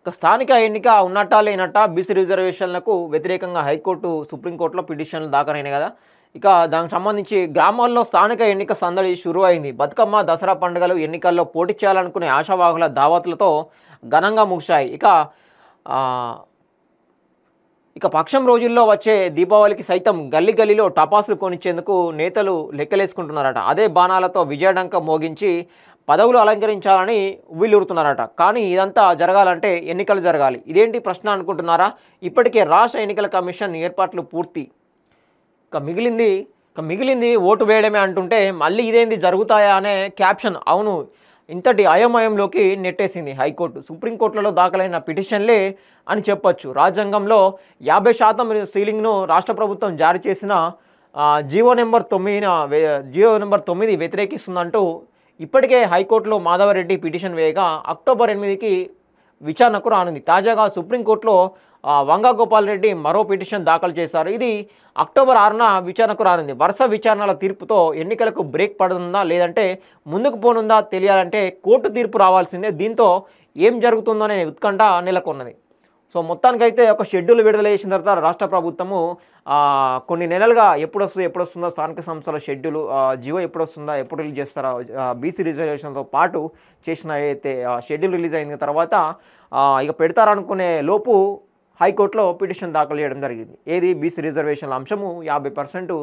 ఇక స్థానిక ఎన్నిక ఉన్నట్టా లేనట్టా బీసీ రిజర్వేషన్లకు వ్యతిరేకంగా హైకోర్టు సుప్రీంకోర్టులో పిటిషన్లు దాఖలైనాయి కదా. ఇక దానికి సంబంధించి గ్రామాల్లో స్థానిక ఎన్నిక సందడి షురు అయింది. బతుకమ్మ దసరా పండుగలు ఎన్నికల్లో పోటీ చేయాలనుకునే ఆశావాహుల దావతులతో ఘనంగా ముగిశాయి. ఆ, ఇక పక్షం రోజుల్లో వచ్చే దీపావళికి సైతం గల్లీ గల్లీలో టపాసులు కొనిచ్చేందుకు నేతలు లెక్కలేసుకుంటున్నారట. అదే బాణాలతో విజయడంక మోగించి పదవులు అలంకరించాలని ఉవ్విళ్ళూరుతున్నారట. కానీ ఇదంతా జరగాలంటే ఎన్నికలు జరగాలి. ఇదేంటి ప్రశ్న అనుకుంటున్నారా? ఇప్పటికే రాష్ట్ర ఎన్నికల కమిషన్ ఏర్పాట్లు పూర్తి. ఇక మిగిలింది ఓటు వేయడమే అంటుంటే మళ్ళీ ఇదేంది జరుగుతాయా అనే క్యాప్షన్ అవును ఇంతటి అయోమయంలోకి నెట్టేసింది హైకోర్టు. సుప్రీంకోర్టులలో దాఖలైన పిటిషన్లే అని చెప్పొచ్చు. రాజ్యాంగంలో 50% సీలింగ్ను రాష్ట్ర ప్రభుత్వం జారీ చేసిన జీవో నెంబర్ 9 వ్యతిరేకిస్తుందంటూ ఇప్పటికే హైకోర్టులో మాధవరెడ్డి పిటిషన్ వేయగా అక్టోబర్ 8కి విచారణకు రానుంది. తాజాగా సుప్రీంకోర్టులో వంగా గోపాల్ రెడ్డి మరో పిటిషన్ దాఖలు చేశారు. ఇది అక్టోబర్ 6న విచారణకు రానుంది. వరుస విచారణల తీర్పుతో ఎన్నికలకు బ్రేక్ పడుతుందా లేదంటే ముందుకు పోనుందా తెలియాలంటే కోర్టు తీర్పు రావాల్సిందే. దీంతో ఏం జరుగుతుందనే ఉత్కంఠ నెలకొన్నది. సో మొత్తానికైతే ఒక షెడ్యూల్ విడుదల చేసిన తర్వాత రాష్ట్ర ప్రభుత్వము కొన్ని నెలలుగా ఎప్పుడొస్తుందో స్థానిక సంస్థల షెడ్యూల్ జియో ఎప్పుడు రిలీజ్ చేస్తారా బీసీ రిజర్వేషన్తో పాటు చేసిన అయితే షెడ్యూల్ రిలీజ్ అయిన తర్వాత ఇక పెడతారనుకునే లోపు హైకోర్టులో పిటిషన్ దాఖలు చేయడం జరిగింది. ఏది బీసీ రిజర్వేషన్ల అంశము 50%